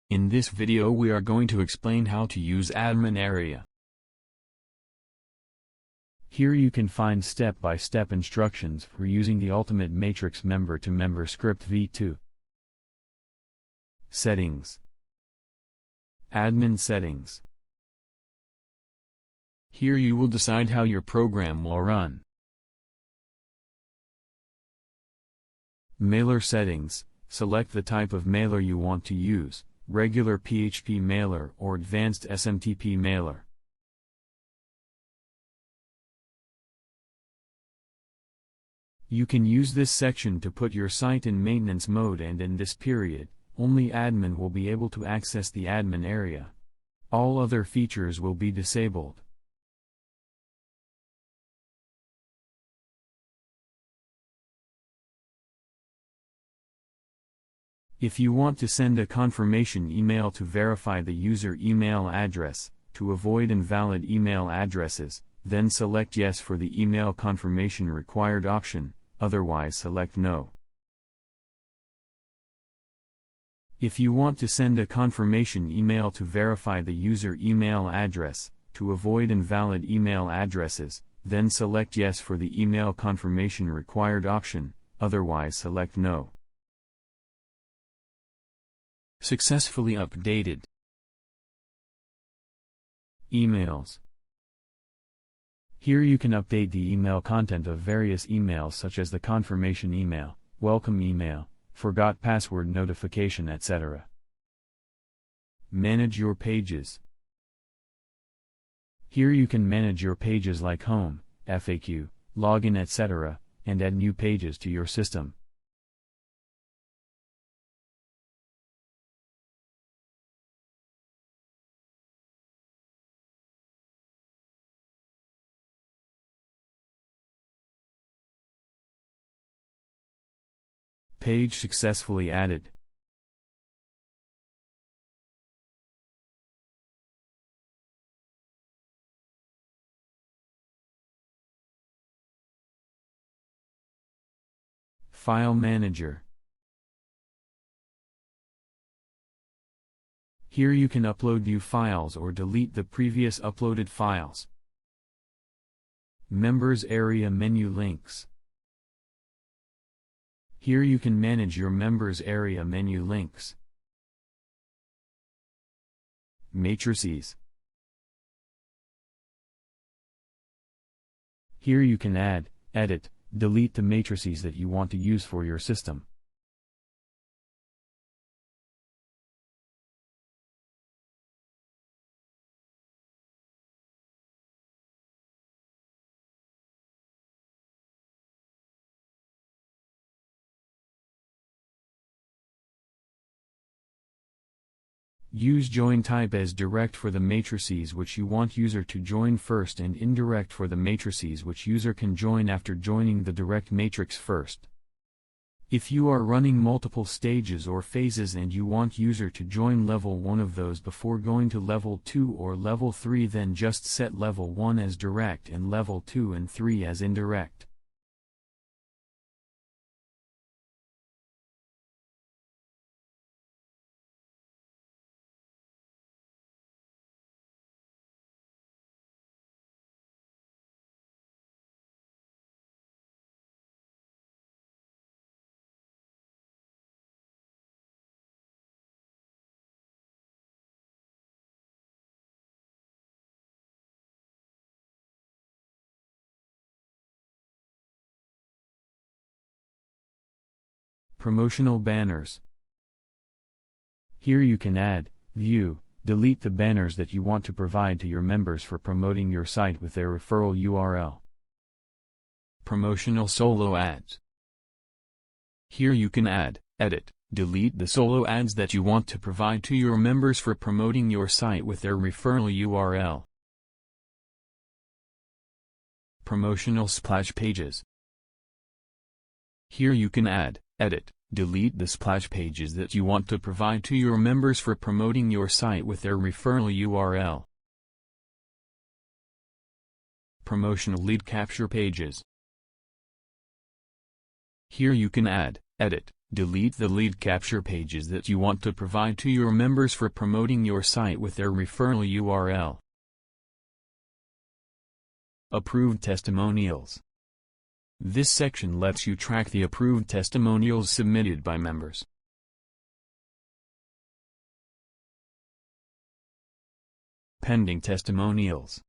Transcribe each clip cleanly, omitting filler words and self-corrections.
In this video we are going to explain how to use admin area. Here you can find step-by-step instructions for using the Ultimate Matrix Member-to-Member Script v2. Settings. Admin settings. Here you will decide how your program will run. Mailer settings. Select the type of mailer you want to use, regular PHP mailer or advanced SMTP mailer. You can use this section to put your site in maintenance mode, and in this period, only admin will be able to access the admin area. All other features will be disabled. If you want to send a confirmation email to verify the user email address, to avoid invalid email addresses, then select Yes for the email confirmation required option, otherwise select No. If you want to send a confirmation email to verify the user email address, to avoid invalid email addresses, then select Yes for the email confirmation required option, otherwise select No. Successfully updated. Emails. Here you can update the email content of various emails such as the confirmation email, welcome email, forgot password notification, etc. Manage your pages. Here you can manage your pages like home, FAQ, login, etc., and add new pages to your system. Page successfully added. File Manager. Here you can upload new files or delete the previous uploaded files. Members Area Menu Links. Here you can manage your members area menu links. Matrices. Here you can add, edit, delete the matrices that you want to use for your system. Use join type as direct for the matrices which you want user to join first, and indirect for the matrices which user can join after joining the direct matrix first. If you are running multiple stages or phases and you want user to join level 1 of those before going to level 2 or level 3, then just set level 1 as direct and level 2 and 3 as indirect. Promotional banners. Here you can add, view, delete the banners that you want to provide to your members for promoting your site with their referral URL. Promotional solo ads. Here you can add, edit, delete the solo ads that you want to provide to your members for promoting your site with their referral URL. Promotional splash pages. Here you can add, edit, delete the splash pages that you want to provide to your members for promoting your site with their referral URL. Promotional lead capture pages. Here you can add, edit, delete the lead capture pages that you want to provide to your members for promoting your site with their referral URL. Approved testimonials. This section lets you track the approved testimonials submitted by members. Pending testimonials.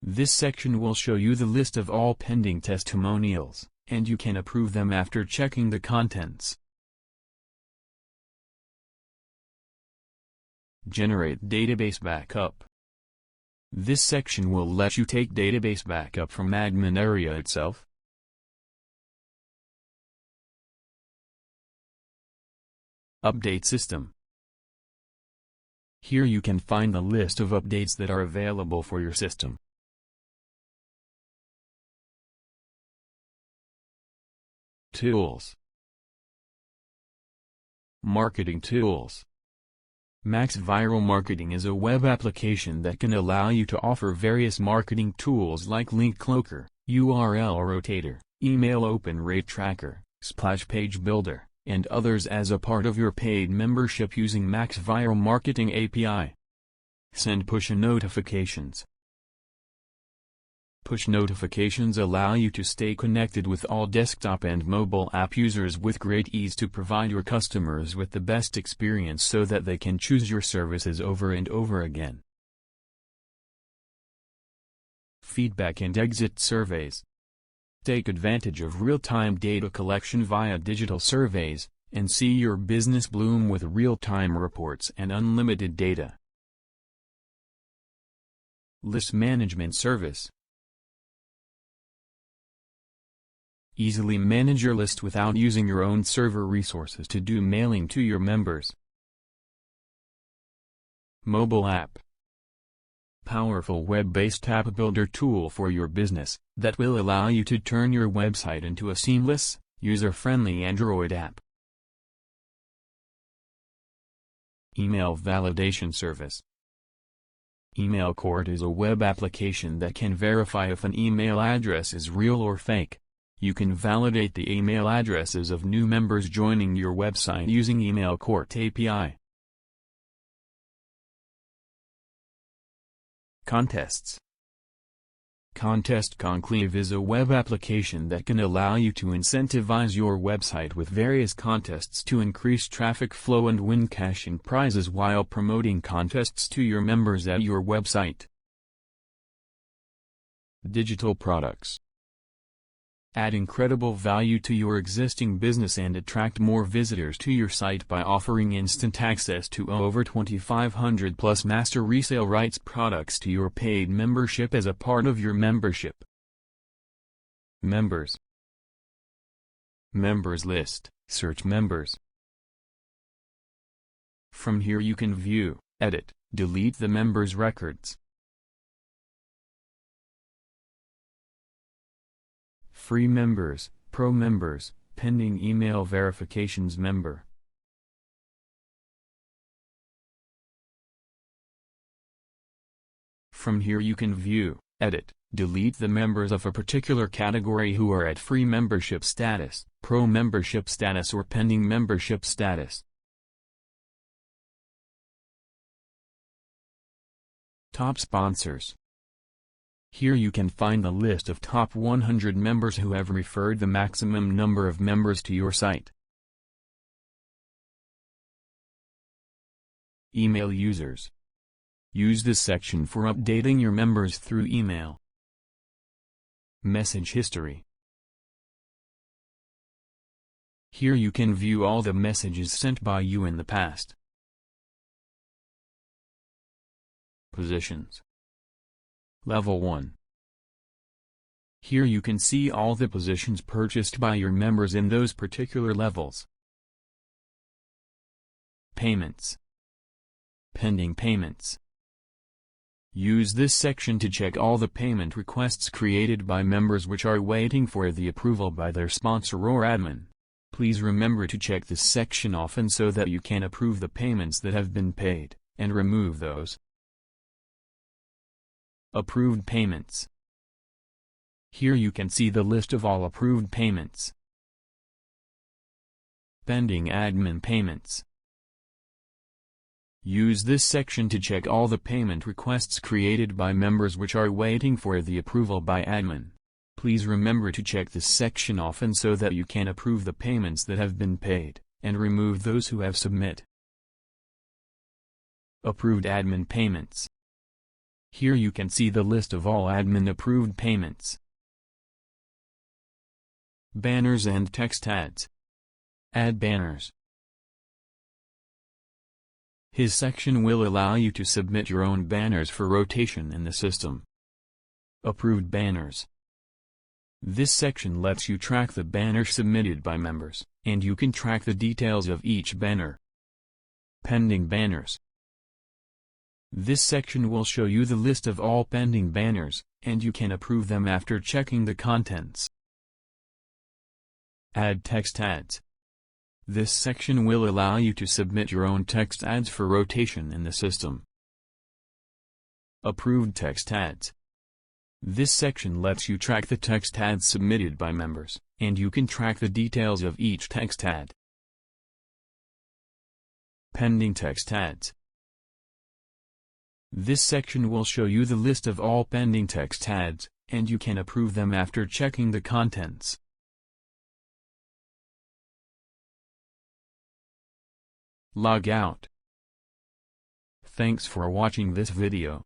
This section will show you the list of all pending testimonials, and you can approve them after checking the contents. Generate database backup. This section will let you take database backup from admin area itself. Update system. Here you can find the list of updates that are available for your system. Tools. Marketing tools. Max Viral Marketing is a web application that can allow you to offer various marketing tools like Link Cloaker, URL Rotator, Email Open Rate Tracker, Splash Page Builder, and others as a part of your paid membership using Max Viral Marketing API. Send push notifications. Push notifications allow you to stay connected with all desktop and mobile app users with great ease to provide your customers with the best experience so that they can choose your services over and over again. Feedback and exit surveys. Take advantage of real-time data collection via digital surveys, and see your business bloom with real-time reports and unlimited data. List management service. Easily manage your list without using your own server resources to do mailing to your members. Mobile app. Powerful web-based app builder tool for your business, that will allow you to turn your website into a seamless, user-friendly Android app. Email validation service. Email Court is a web application that can verify if an email address is real or fake. You can validate the email addresses of new members joining your website using Email Court API. Contests. Contest Conclave is a web application that can allow you to incentivize your website with various contests to increase traffic flow and win cash and prizes while promoting contests to your members at your website. Digital products. Add incredible value to your existing business and attract more visitors to your site by offering instant access to over 2,500 plus master resale rights products to your paid membership as a part of your membership. Members. Members list. Search members. From here you can view, edit, delete the members' records. Free members, pro members, pending email verifications member. From here you can view, edit, delete the members of a particular category who are at free membership status, pro membership status or pending membership status. Top sponsors. Here you can find the list of top 100 members who have referred the maximum number of members to your site. Email users. Use this section for updating your members through email. Message history. Here you can view all the messages sent by you in the past. Positions. Level 1. Here you can see all the positions purchased by your members in those particular levels. Payments. Pending payments. Use this section to check all the payment requests created by members which are waiting for the approval by their sponsor or admin. Please remember to check this section often so that you can approve the payments that have been paid, and remove those. Approved payments. Here you can see the list of all approved payments. Pending admin payments. Use this section to check all the payment requests created by members which are waiting for the approval by admin. Please remember to check this section often so that you can approve the payments that have been paid, and remove those who have submit. Approved admin payments. Here you can see the list of all admin approved payments. Banners and text ads. Add banners. His section will allow you to submit your own banners for rotation in the system. Approved banners. This section lets you track the banners submitted by members, and you can track the details of each banner. Pending banners. This section will show you the list of all pending banners, and you can approve them after checking the contents. Add text ads. This section will allow you to submit your own text ads for rotation in the system. Approved text ads. This section lets you track the text ads submitted by members, and you can track the details of each text ad. Pending text ads. This section will show you the list of all pending text ads, and you can approve them after checking the contents. Log out. Thanks for watching this video.